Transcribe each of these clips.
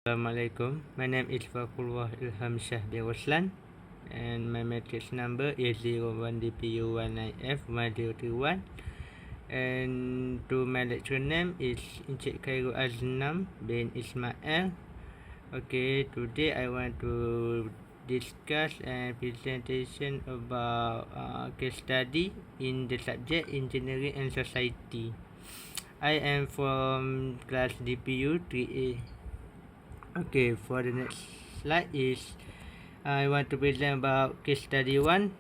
Assalamualaikum. My name is Fakullah Ilham Shah bin Roslan and my matrix number is 01DPU19F1031 and to my lecturer name is Encik Khairul Aznam bin Ismail. Okay, today I want to discuss a presentation about case study in the subject Engineering and Society. I am from class DPU 3A. Okay, for the next slide is I want to present about case study 1.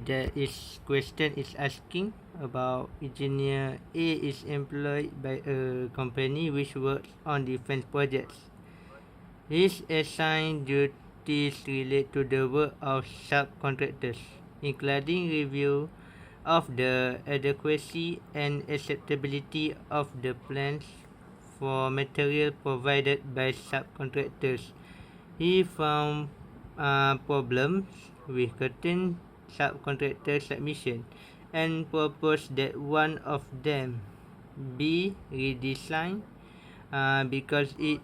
That is question is asking about engineer A is employed by a company which works on defense projects. His assigned duties relate to the work of subcontractors, including review of the adequacy and acceptability of the plans for material provided by subcontractors. He found problems with certain subcontractor submission and proposed that one of them be redesigned because it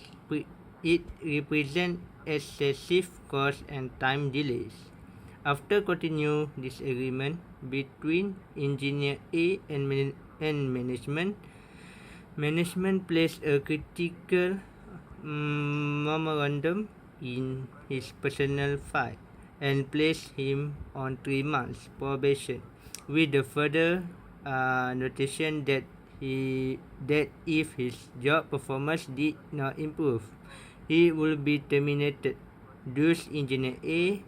represents excessive cost and time delays. After continued disagreement between engineer A and management, management placed a critical memorandum in his personal file and placed him on 3 months probation with the further notation that if his job performance did not improve, he would be terminated. Thus, engineer A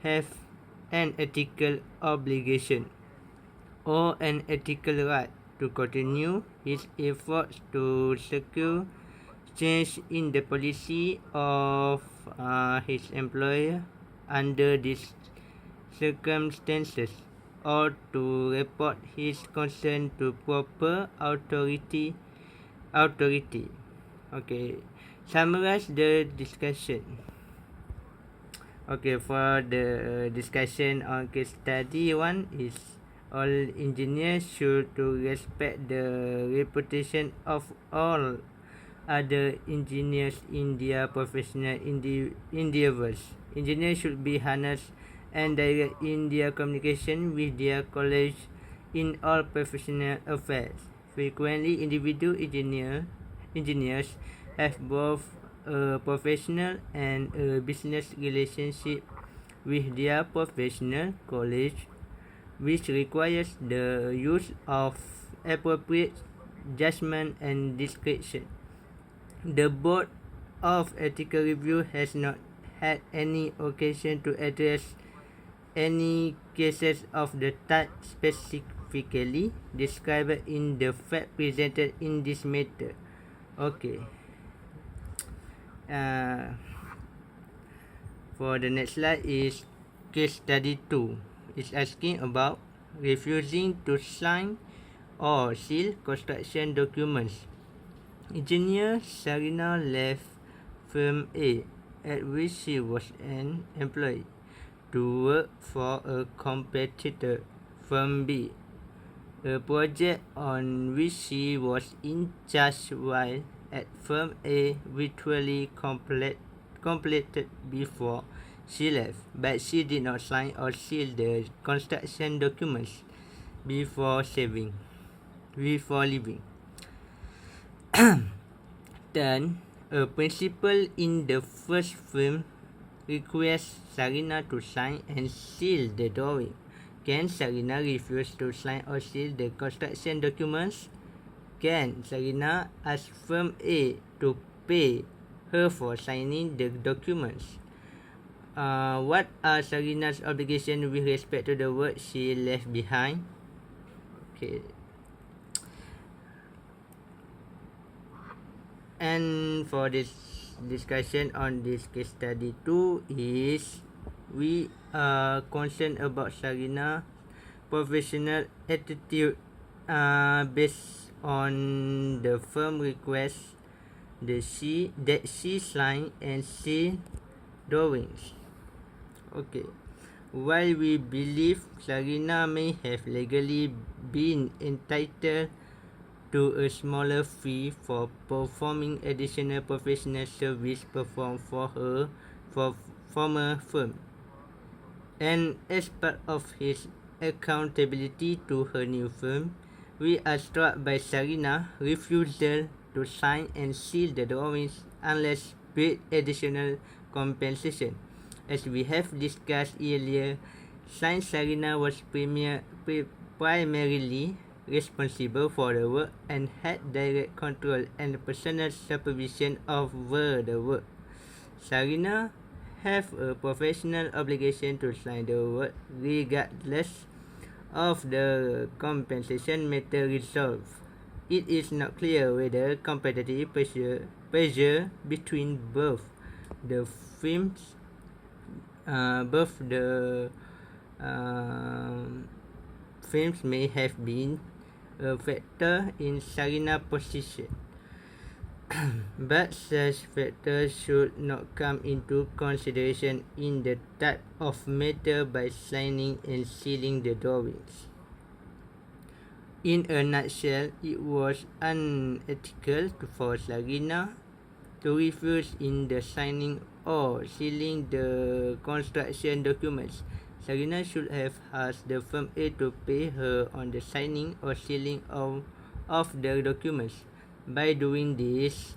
have an ethical obligation or an ethical right to continue his efforts to secure change in the policy of his employer under these circumstances, or to report his concern to proper authority. Okay, summarize the discussion. Okay, for the discussion on case study 1 is all engineers should to respect the reputation of all other engineers in their professional endeavors. Engineers should be honest and direct in their communication with their colleagues in all professional affairs. Frequently, individual engineers have both a professional and a business relationship with their professional colleagues, which requires the use of appropriate judgment and discretion. The Board of Ethical Review has not had any occasion to address any cases of the type specifically described in the fact presented in this matter. Okay. For the next slide is case study 2. It's asking about refusing to sign or seal construction documents. Engineer Sarina left firm A, at which she was an employee, to work for a competitor, firm B, a project on which she was in charge, while at firm A virtually completed before she left, but she did not sign or seal the construction documents before leaving. Then, a principal in the first firm requests Sarina to sign and seal the drawing. Can Sarina refuse to sign or seal the construction documents? Can Sarina ask firm A to pay her for signing the documents? What are Sarina's obligations with respect to the work she left behind? Okay. And for this discussion on this case study 2 is we are concerned about Sarina's professional attitude based on the firm request that she sign and seal drawings. Okay. While we believe Sarina may have legally been entitled to a smaller fee for performing additional professional service performed for her former firm. And as part of his accountability to her new firm, we are struck by Sarina's refusal to sign and seal the drawings unless paid additional compensation. As we have discussed earlier, Sarina was primarily responsible for the work and had direct control and personal supervision over the work. Sarina have a professional obligation to sign the work regardless of the compensation matter resolved. It is not clear whether competitive pressure between both the firms firms may have been a factor in Sarina's position. But such factors should not come into consideration in the type of matter by signing and sealing the drawings. In a nutshell, it was unethical for Sarina to refuse in the signing or sealing the construction documents. Sarina should have asked the firm A to pay her on the signing or sealing of the documents. By doing this,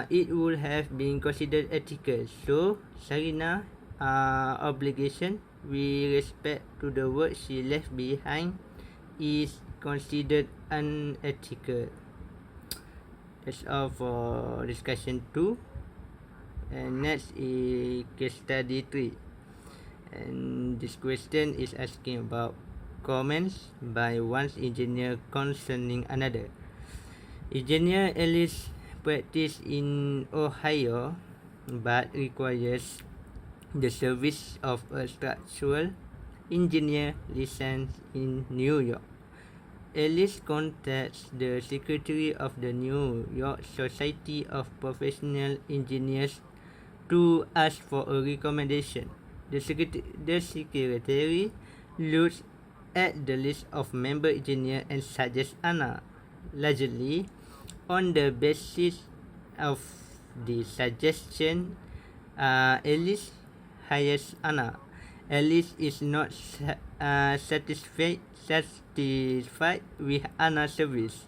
it would have been considered ethical. So, Sarina's obligation with respect to the work she left behind is considered unethical. That's all for discussion 2. And next is case study 3. And this question is asking about comments by one engineer concerning another. Engineer Ellis practice in Ohio but requires the service of a structural engineer licensed in New York. Ellis contacts the secretary of the New York Society of Professional Engineers to ask for a recommendation. The secretary looks at the list of member engineers and suggests Anna. Largely on the basis of the suggestion, Ellis hires Anna. Ellis is not satisfied with Anna's service.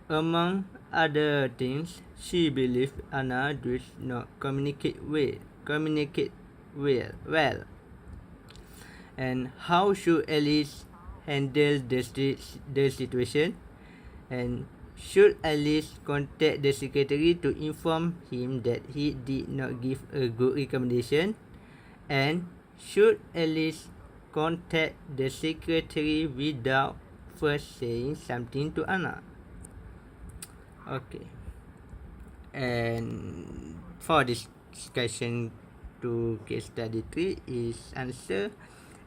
Among other things, she believes Anna does not communicate well. And how should Ellis handle the situation? And should Ellis contact the secretary to inform him that he did not give a good recommendation? And should Ellis contact the secretary without first saying something to Anna? Okay. And for this discussion to case study 3 is answer.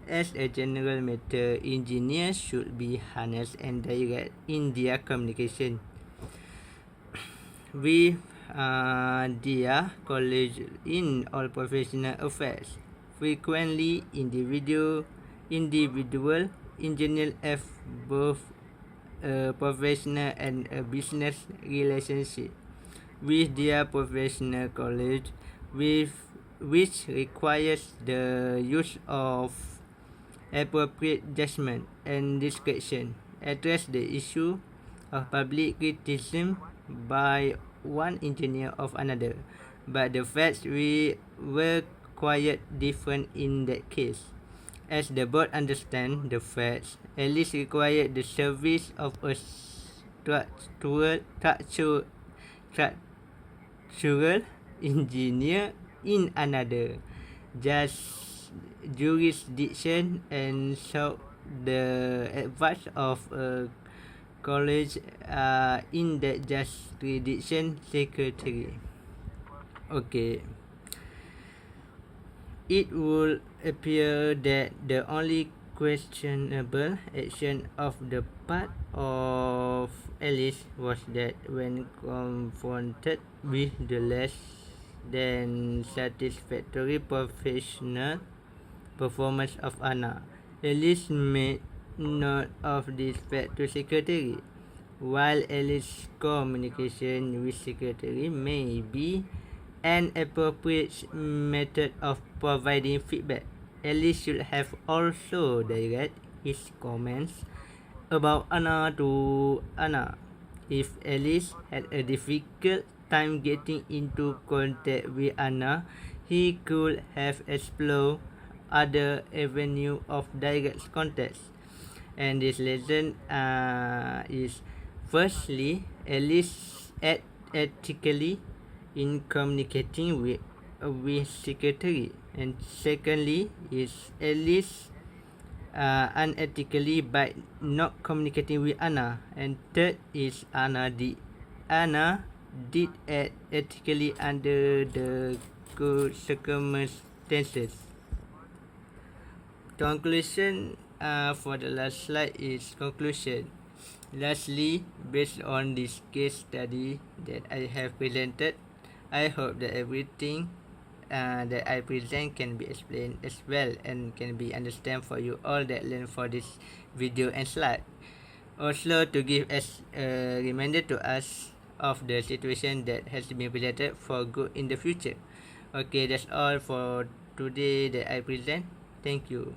As a general matter, engineers should be honest and direct in their communication with their colleagues in all professional affairs. Frequently, individual engineers have both a professional and a business relationship with their professional colleagues, which requires the use of appropriate judgment and discretion. Address the issue of public criticism by one engineer of another, but the facts were quite different in that case. As the board understands the facts, Ellis required the service of a structural engineer in another jurisdiction and sought the advice of a college in that jurisdiction secretary. Okay. It would appear that the only questionable action of the part of Ellis was that when confronted with the less than satisfactory professional performance of Anna, Ellis made note of this fact to secretary. while Alice's communication with secretary may be an appropriate method of providing feedback, Alice should have also direct his comments about Anna to Anna. If Alice had a difficult time getting into contact with Anna, he could have explored other avenue of direct contact. And this lesson is firstly, Alice act ethically in communicating with secretary, and secondly is Alice unethically by not communicating with Anna, and third is Anna did act ethically under the good circumstances. Conclusion for the last slide is conclusion. Lastly, based on this case study that I have presented, I hope that everything that I present can be explained as well and can be understand for you all that learn for this video and slide. Also to give as a reminder to us of the situation that has been presented for good in the future. Okay, that's all for today that I present. Thank you.